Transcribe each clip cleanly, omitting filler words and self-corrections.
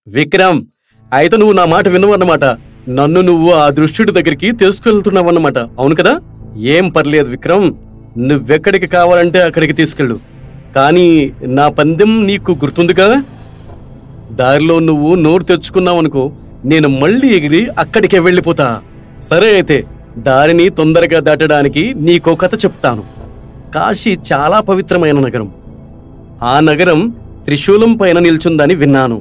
విక్రమ్, అయితే నువ్వు నా మాట విన్నవన్నమాట. నన్ను నువ్వు ఆ దృష్టుడి దగ్గరికి తీసుకెళ్తున్నావన్నమాట, అవును కదా? ఏం పర్లేదు విక్రమ్, నువ్వెక్కడికి కావాలంటే అక్కడికి తీసుకెళ్ళు. కానీ నా పందెం నీకు గుర్తుందిగా? దారిలో నువ్వు నోరు తెచ్చుకున్నావనుకో, నేను మళ్ళీ ఎగిరి అక్కడికే వెళ్ళిపోతా. సరే అయితే దారిని తొందరగా దాటడానికి నీకో కథ చెప్తాను. కాశీ చాలా పవిత్రమైన నగరం. ఆ నగరం త్రిశూలం పైన నిల్చుందని విన్నాను.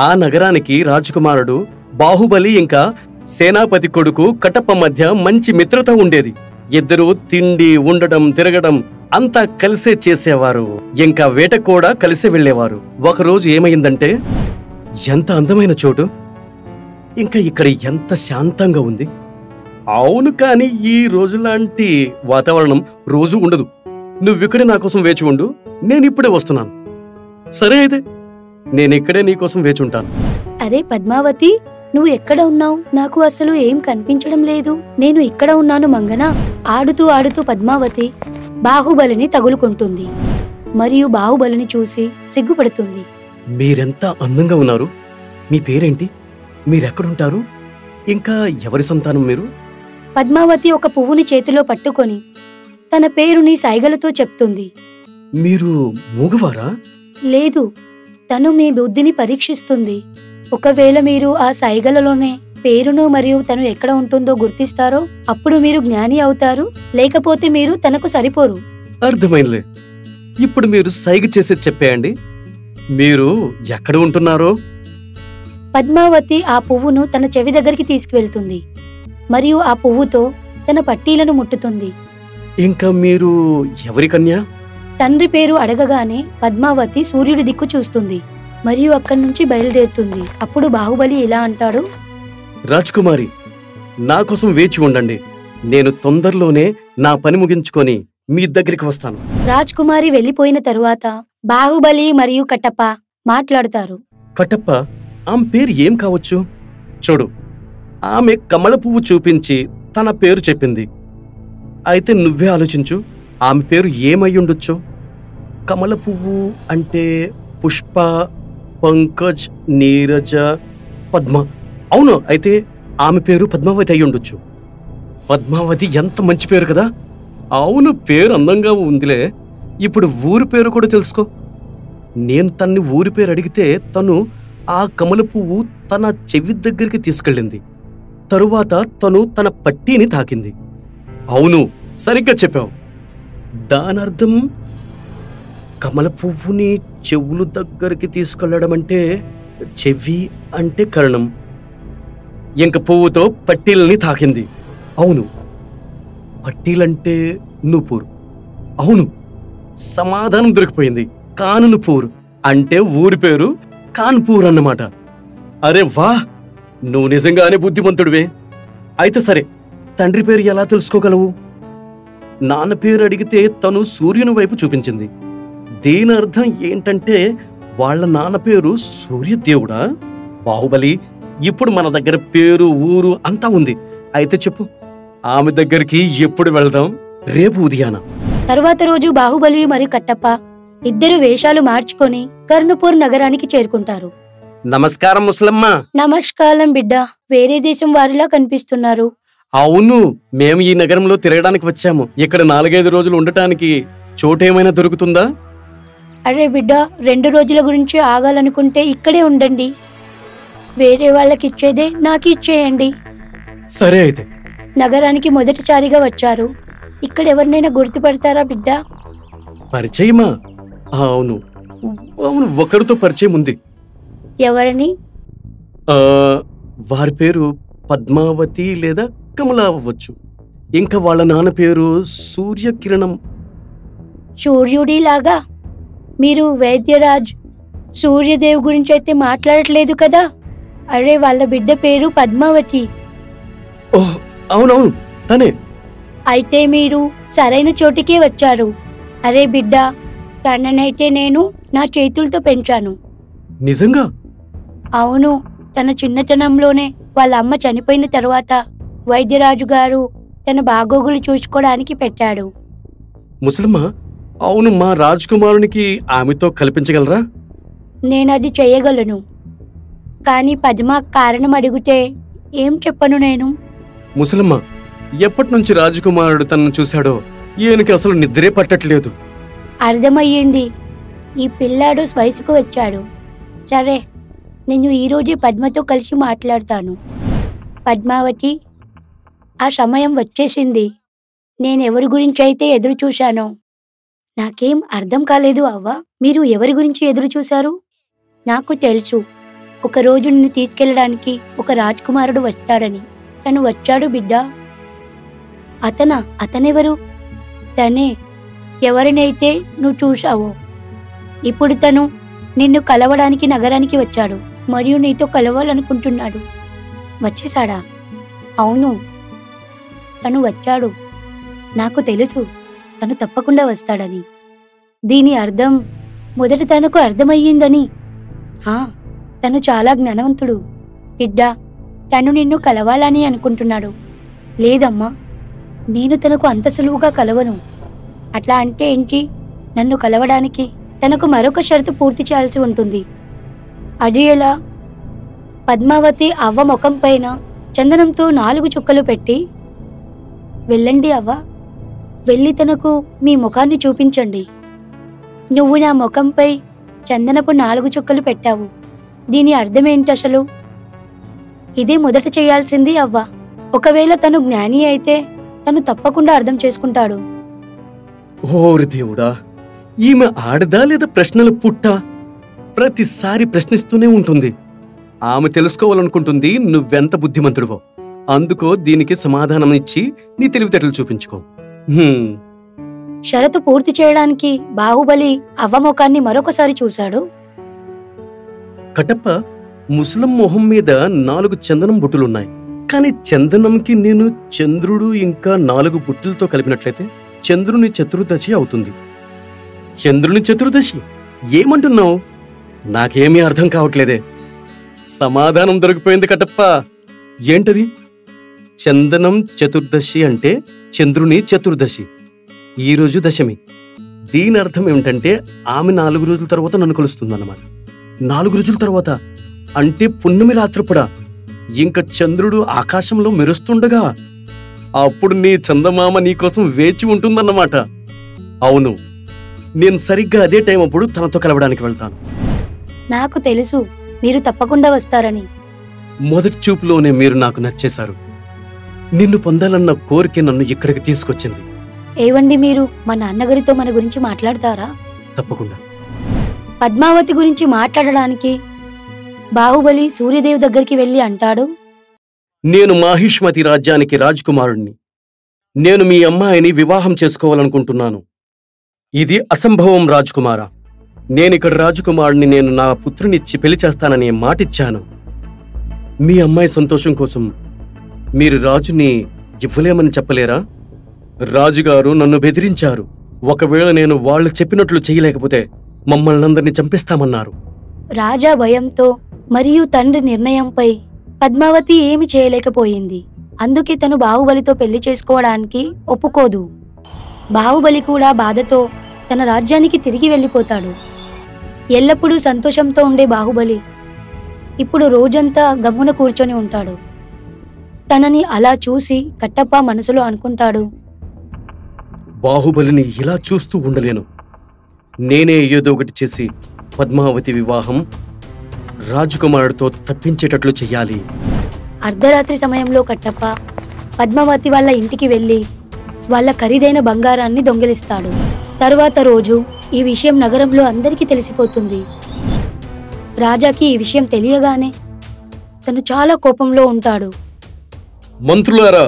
ఆ నగరానికి రాజకుమారుడు బాహుబలి ఇంకా సేనాపతి కొడుకు కటప్ప మధ్య మంచి మిత్రత ఉండేది. ఇద్దరూ తిండి, ఉండడం, తిరగడం అంతా కలిసే చేసేవారు. ఇంకా వేట కూడా కలిసే వెళ్లేవారు. ఒకరోజు ఏమైందంటే, ఎంత అందమైన చోటు, ఇంకా ఇక్కడ ఎంత శాంతంగా ఉంది. అవును, కానీ ఈ రోజులాంటి వాతావరణం రోజు ఉండదు. నువ్విక్కడే నా కోసం వేచి ఉండు, నేనిప్పుడే వస్తున్నాను. సరే అయితే నేనిక్కడే నీకోసం వేచి ఉంటాను. అరే పద్మావతి, నువ్వు ఎక్కడ ఉన్నావు? నాకు అసలు ఏం కనిపించడం లేదు. నేను ఇక్కడ ఉన్నాను మంగన. ఆడుతూ ఆడుతూ పద్మావతి బాహుబలిని తగులుకుంటుంది మరియు బాహుబలిని చూసి సిగ్గుపడుతుంది. మీరెంత అందంగా ఉన్నారు. మీ పేరేంటి? మీరెక్కడుంటారు? ఇంకా ఎవరి సంతానం మీరు? పద్మావతి ఒక పువ్వుని చేతిలో పట్టుకొని తన పేరుని సైగలతో చెప్తుంది. మీరు మూగవారా? లేదు, తను మీ బుద్ధిని పరీక్షిస్తుంది. ఒకవేళ మీరు ఆ సైగలలోనే పేరును మరియు తను ఎక్కడ ఉంటుందో గుర్తిస్తారో అప్పుడు మీరు జ్ఞాని అవుతారు, లేకపోతే మీరు తనకు సరిపోరు. అర్థమైందిలే. ఇప్పుడు మీరు సైగ చేసి చెప్పేయండి, మీరు ఎక్కడ ఉంటున్నారో. పద్మావతి ఆ పువ్వును తన చెవి దగ్గరికి తీసుకువెళ్తుంది మరియు ఆ పువ్వుతో తన పట్టీలను ముట్టుతుంది. ఇంకా మీరు ఎవరి కన్యా? తండ్రి పేరు అడగగానే పద్మావతి సూర్యుడి దిక్కు చూస్తుంది మరియు అక్కడి నుంచి బయలుదేరుతుంది. అప్పుడు బాహుబలి ఇలా అంటాడు, రాజ్కుమారి, నా కోసం వేచి ఉండండి. నేను తొందరలోనే నా పని ముగించుకొని మీ దగ్గరికి వస్తాను. రాజ్కుమారి వెళ్లిపోయిన తరువాత బాహుబలి మరియు కట్టప్ప మాట్లాడతారు. కట్టప్ప, ఆమె పేరు ఏం కావచ్చు? చూడు, ఆమె కమల పువ్వు చూపించి తన పేరు చెప్పింది. అయితే నువ్వే ఆలోచించు, ఆమె పేరు ఏమయ్యుండొచ్చు? కమల పువ్వు అంటే పుష్ప, పంకజ్, నీరజ, పద్మ. అవును, అయితే ఆమె పేరు పద్మావతి అయ్యుండొచ్చు. పద్మావతి ఎంత మంచి పేరు కదా? అవును, పేరు అందంగా ఉందిలే. ఇప్పుడు ఊరి పేరు కూడా తెలుసుకో. నేను తన్ని ఊరి పేరు అడిగితే తను ఆ కమల పువ్వు తన చెవి దగ్గరికి తీసుకెళ్ళింది. తరువాత తను తన పట్టీని తాకింది. అవును, సరిగ్గా చెప్పావు. దానర్థం కమల పువ్వుని చెవులు దగ్గరికి తీసుకెళ్లడం అంటే చెవి అంటే కర్ణం. ఇంక పువ్వుతో పట్టీలని తాకింది. అవును, పట్టీలంటే నూపూర్. అవును, సమాధానం దొరికిపోయింది. కానుపూర్ అంటే ఊరి పేరు కాన్పూర్ అన్నమాట. అరే వా, నువ్వు నిజంగానే బుద్ధిమంతుడివే. అయితే సరే, తండ్రి పేరు ఎలా తెలుసుకోగలవు? నాన్న పేరు అడిగితే తను సూర్యుని వైపు చూపించింది. దీని అర్థం ఏంటంటే వాళ్ళ నాన్న పేరు సూర్యదేవుడా? బాహుబలి, ఇప్పుడు మన దగ్గర పేరు, ఊరు అంతా ఉంది. అయితే చెప్పు, ఆమె దగ్గరికి ఎప్పుడు వెళ్దాం? రేపు ఉదయాన. తరువాత రోజు బాహుబలి మరియు కట్టప్ప ఇద్దరు వేషాలు మార్చుకొని కర్ణపూర్ నగరానికి చేరుకుంటారు. నమస్కారం ముసలమ్మ. నమస్కారం బిడ్డ, వేరే దేశం వారిలా కనిపిస్తున్నారు. అవును, మేము ఈ నగరంలో తిరగడానికి వచ్చాము. ఇక్కడ 4-5 రోజులు ఉండటానికి చోటేమైనా దొరుకుతుందా? అరే బిడ్డ, 2 రోజుల గురించి ఆగాలనుకుంటే ఇక్కడే ఉండండి. వేరే వాళ్ళకి ఇచ్చేదే నాకు ఇచ్చేయండి. సరే అయితే. నగరానికి మొదటిసారిగా వచ్చారు. ఇక్కడ ఎవరినైనా గుర్తుపడతారా బిడ్డ? పరిచయమా? అవును అవును, ఒకరితో పరిచయం ఉంది. ఎవరని? వారి పేరు పద్మావతి లేదా కమల అవ్వచ్చు. ఇంకా వాళ్ళ నాన్న పేరు సూర్యకిరణం. సూర్యుడిలాగా? మీరు వైద్యరాజ్ సూర్యదేవ్ గురించి అయితే మాట్లాడట్లేదు కదా? అరే, వాళ్ళ బిడ్డ పేరు పద్మావతి. ఓహ్ అవునవును, తనే. అయితే మీరు సరైన చోటికే వచ్చారు. అరే బిడ్డ, తననైతే నేను నా చేతులతో పెంచాను. నిజంగా? అవును, తన చిన్నతనంలోనే వాళ్ళ అమ్మ చనిపోయిన తర్వాత వైద్యరాజు గారు తన బాగోగులు చూసుకోవడానికి పెట్టాడు. ముసలమ్మ, అవును, మా రాజకుమారునికి ఆమెతో కల్పించగలరా? నేనది చేయగలను. కానీ పద్మ కారణం అడిగితే ఏం చెప్పను నేను? ముసలమ్మ, ఎప్పటి నుంచి రాజకుమారుడు తనను చూశాడో ఈయనకి అసలు నిద్రే పట్టట్లేదు. అర్థమయ్యింది. ఈ పిల్లాడు వయసుకు వచ్చాడు. సరే, నేను ఈరోజే పద్మతో కలిసి మాట్లాడతాను. పద్మావతి, ఆ సమయం వచ్చేసింది. నేనెవరి గురించి అయితే ఎదురు చూశానో నాకేం అర్థం కాలేదు అవ్వ. మీరు ఎవరి గురించి ఎదురు చూశారు? నాకు తెలుసు, ఒకరోజు నిన్ను తీసుకెళ్ళడానికి ఒక రాజకుమారుడు వస్తాడని. తను వచ్చాడు బిడ్డ. అతనెవరు? తనే, ఎవరినైతే నువ్వు చూశావో. ఇప్పుడు తను నిన్ను కలవడానికి నగరానికి వచ్చాడు మరియు నీతో కలవాలనుకుంటున్నాడు. వచ్చేశాడా? అవును, తను వచ్చాడు. నాకు తెలుసు తను తప్పకుండా వస్తాడని. దీని అర్థం మొదట తనకు అర్థమయ్యిందని. తను చాలా జ్ఞానవంతుడు బిడ్డ. తను నిన్ను కలవాలని అనుకుంటున్నాడు. లేదమ్మా, నేను తనకు అంత సులువుగా కలవను. అట్లా అంటే ఏంటి? నన్ను కలవడానికి తనకు మరొక షరతు పూర్తి చేయాల్సి ఉంటుంది. అది ఎలా? పద్మావతి అవ్వ ముఖం పైన చందనంతో 4 చుక్కలు పెట్టి, వెళ్ళండి అవ్వ, వెళ్ళి తనకు మీ ముఖాన్ని చూపించండి. నువ్వు నా ముఖంపై చందనపు 4 చుక్కలు పెట్టావు. దీని అర్థమేంటి అసలు? ఇదే మొదట చేయాల్సింది అవ్వ. ఒకవేళ తను జ్ఞాని అయితే తను తప్పకుండా అర్థం చేసుకుంటాడు. ఓరి దేవుడా, ఈమె ఆడదా లేదా ప్రశ్నలు పుట్టా? ప్రతిసారి ప్రశ్నిస్తూనే ఉంటుంది. ఆమె తెలుసుకోవాలనుకుంటుంది నువ్వెంత బుద్ధిమంతుడివో. అందుకో దీనికి సమాధానం ఇచ్చి నీ తెలివితేటలు చూపించుకో. షరతు పూర్తి చేయడానికి బాహుబలి అవ్వ ముఖాన్ని మరొకసారి చూశాడు. కటప్ప, ముసలం మొహం మీద 4 చందనం బుట్టులున్నాయి. కాని చందనంకి నేను చంద్రుడు ఇంకా 4 బుట్టులతో కలిపినట్లయితే చంద్రుని చతుర్దశి అవుతుంది. చంద్రుని చతుర్దశి ఏమంటున్నావు? నాకేమీ అర్థం కావట్లేదే. సమాధానం దొరికిపోయింది కటప్ప. ఏంటది? చందనం చతుర్దశి అంటే చంద్రుని చతుర్దశి. ఈరోజు దశమి. దీని అర్థం ఏమిటంటే ఆమె 4 రోజుల తర్వాత నన్ను కలుస్తుందన్నమాట. 4 రోజుల తర్వాత అంటే పున్నమి రాత్రిపుడా ఇంకా చంద్రుడు ఆకాశంలో మెరుస్తుండగా అప్పుడు నీ చందమామ నీకోసం వేచి ఉంటుందన్నమాట. అవును, నేను సరిగ్గా అదే టైం అప్పుడు తనతో కలవడానికి వెళ్తాను. నాకు తెలుసు మీరు తప్పకుండా వస్తారని. మొదటి చూపులోనే మీరు నాకు నచ్చేశారు. నిన్ను పొందాలన్న కోరిక నన్ను ఇక్కడికి తీసుకొచ్చింది. ఏవండి, మీరు మా నాన్నగారితో మన గురించి మాట్లాడతారా? తప్పకుండా. పద్మావతి గురించి మాట్లాడడానికి బాహుబలి సూర్యదేవ్ దగ్గరికి వెళ్ళి అంటాడు, నేను మాహిష్మతి రాజ్యానికి రాజకుమారుణ్ణి. నేను మీ అమ్మాయిని వివాహం చేసుకోవాలనుకుంటున్నాను. ఇది అసంభవం రాజకుమారా. నేనిక్కడ రాజకుమారుణ్ణి. నేను నా పుత్రునిచ్చి పెళ్లి చేస్తానని మాటిచ్చాను. మీ అమ్మాయి సంతోషం కోసం మీరు రాజుని ఇవ్వలేమని చెప్పలేరా? రాజుగారు నన్ను బెదిరించారు. ఒకవేళ నేను వాళ్ళు చెప్పినట్లు చేయలేకపోతే మమ్మల్నందరినీ చంపేస్తామన్నారు. రాజా భయంతో మరియు తండ్రి నిర్ణయంపై పద్మావతి ఏమి చేయలేకపోయింది. అందుకే తను బాహుబలితో పెళ్లి చేసుకోవడానికి ఒప్పుకోదు. బాహుబలి కూడా బాధతో తన రాజ్యానికి తిరిగి వెళ్ళిపోతాడు. ఎల్లప్పుడూ సంతోషంతో ఉండే బాహుబలి ఇప్పుడు రోజంతా గమ్మున కూర్చొని ఉంటాడు. తనని అలా చూసి కట్టప్ప మనసులో అనుకుంటాడు, బాహుబలిని ఇలా చూస్తూ ఉండలేను. నేనే ఏదో ఒకటి చేసి పద్మావతి వివాహం రాజకుమారుడితో తప్పించేటట్లు చెయ్యాలి. అర్ధరాత్రి సమయంలో కట్టప్ప పద్మావతి వాళ్ళ ఇంటికి వెళ్ళి వాళ్ళ ఖరీదైన బంగారాన్ని దొంగిలిస్తాడు. తరువాత రోజు ఈ విషయం నగరంలో అందరికీ తెలిసిపోతుంది. రాజాకి ఈ విషయం తెలియగానే తను చాలా కోపంలో ఉంటాడు. మంత్రులారా,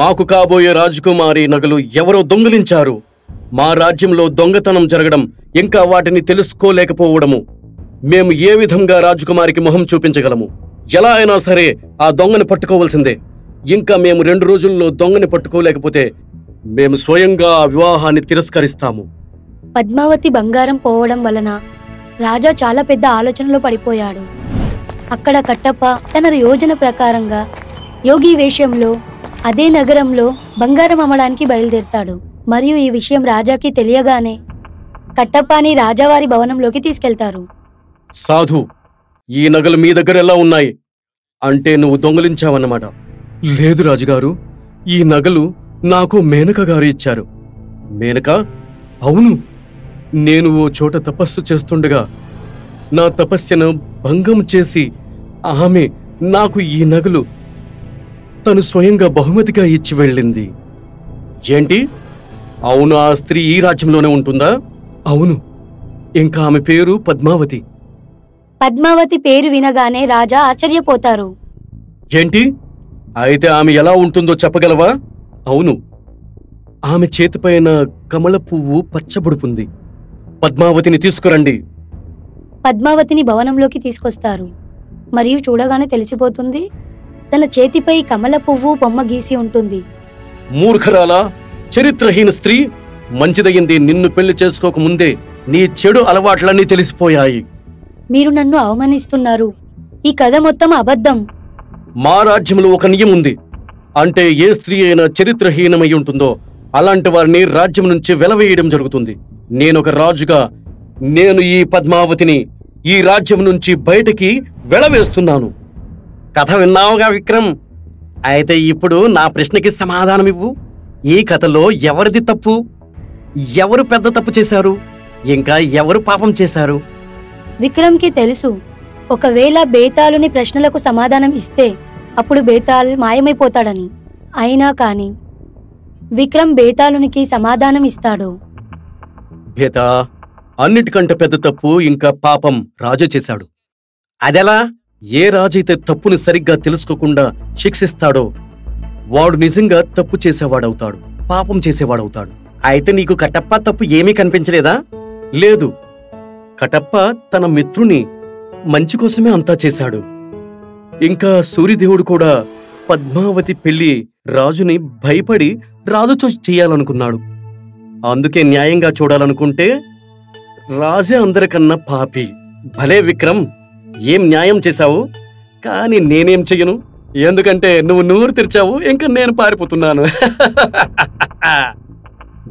మాకు కాబోయే రాజకుమారి నగలు ఎవరో దొంగిలించారు. మా రాజ్యంలో దొంగతనం జరగడం, ఇంకా వాటిని తెలుసుకోలేకపోవడము, మేము ఏ విధంగా రాజకుమారికి మొహం చూపించగలము? ఎలా అయినా సరే ఆ దొంగని పట్టుకోవాల్సిందే. ఇంకా మేము 2 రోజుల్లో దొంగని పట్టుకోలేకపోతే మేము స్వయంగా ఆ వివాహాన్ని తిరస్కరిస్తాము. పద్మావతి బంగారం పోవడం వలన రాజా చాలా పెద్ద ఆలోచనలో పడిపోయాడు. అక్కడ కట్టప్ప తన యోజన ప్రకారంగా యోగి వేషంలో అదే నగరంలో బంగారం అమ్మడానికి బయలుదేరతాడు. మరియు ఈ విషయం రాజాకి తెలియగానే కట్టప్పని రాజావారి భవనంలోకి తీసుకెళ్తారు. సాధు, ఈ నగలు మీ దగ్గర ఎలా ఉన్నాయి? అంటే నువ్వు దొంగిలించావన్నమాట. లేదు రాజుగారు, ఈ నగలు నాకు మేనక గారు ఇచ్చారు. మేనక? అవును, నేను ఓ చోట తపస్సు చేస్తుండగా నా తపస్యను భంగం చేసి ఆమె నాకు ఈ నగలు తను స్వయంగా బహుమతిగా ఇచ్చి వెళ్ళింది. ఏంటి? అవును, ఆ స్త్రీ ఈ రాజ్యంలోనే ఉంటుందా? అవును, ఇంకా ఆమె పేరు పద్మావతి. పద్మావతి పేరు వినగానే రాజా ఆశ్చర్యపోతారు. ఏంటి? అయితే ఆమె ఎలా ఉంటుందో చెప్పగలవా? అవును, ఆమె చేతిపైన కమల పువ్వు పచ్చబడుతుంది. పద్మావతిని తీసుకురండి. పద్మావతిని భవనంలోకి తీసుకొస్తారు. మరియు చూడగానే తెలిసిపోతుంది, తన చేతిపై కమల పువ్వు బొమ్మ గీసి ఉంటుంది. మూర్ఖరాలా, చరిత్రహీన స్త్రీ! మంచిదయ్యింది నిన్ను పెళ్లి చేసుకోకముందే నీ చెడు అలవాట్లన్నీ తెలిసిపోయాయి. మీరు నన్ను అవమానిస్తున్నారు. ఈ కథ మొత్తం అబద్ధం. మా రాజ్యంలో ఒక నియమం ఉంది. అంటే ఏ స్త్రీ అయినా చరిత్రహీనమై ఉంటుందో అలాంటి వారిని రాజ్యం నుంచి వెలవేయడం జరుగుతుంది. నేనొక రాజుగా నేను ఈ పద్మావతిని ఈ రాజ్యం నుంచి బయటికి వెలవేస్తున్నాను. కథ విన్నావుగా విక్రమ్? అయితే ఇప్పుడు నా ప్రశ్నకి సమాధానమివ్వు. ఈ కథలో ఎవరిది తప్పు? ఎవరు పెద్ద తప్పు చేశారు? ఇంకా ఎవరు పాపం చేశారు? విక్రమ్కి తెలుసు, ఒకవేళ బేతాళుని ప్రశ్నలకు సమాధానం ఇస్తే అప్పుడు బేతాళ్ మాయమైపోతాడని. అయినా కాని విక్రమ్ బేతాళునికి సమాధానం ఇస్తాడు. భేతా, అన్నిటికంటే పెద్ద తప్పు ఇంకా పాపం రాజు చేశాడు. అదెలా? ఏ రాజైతే తప్పుని సరిగ్గా తెలుసుకోకుండా శిక్షిస్తాడో వాడు నిజంగా తప్పు చేసేవాడవుతాడు, పాపం చేసేవాడవుతాడు. అయితే నీకు కటప్ప తప్పు ఏమీ కనిపించలేదా? లేదు, కటప్ప తన మిత్రుని మంచి కోసమే అంతా చేశాడు. ఇంకా సూర్యదేవుడు కూడా పద్మావతి పెళ్లి రాజుని భయపడి రాజుతో చెయ్యాలనుకున్నాడు. అందుకే న్యాయంగా చూడాలనుకుంటే రాజే అందరికన్నా పాపి. భలే విక్రమ్, ఏం న్యాయం చేశావు. కానీ నేనేం చెయ్యను, ఎందుకంటే నువ్వు నూరు తెరిచావు, ఇంకా నేను పారిపోతున్నాను.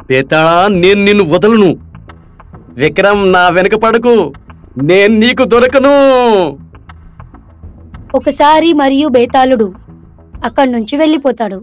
బేతాళా, నేను నిన్ను వదలను. విక్రమ్, నా వెనక పడకు, నేను నీకు దొరకను. ఒకసారి మరియు బేతాళుడు అక్కడి నుంచి వెళ్ళిపోతాడు.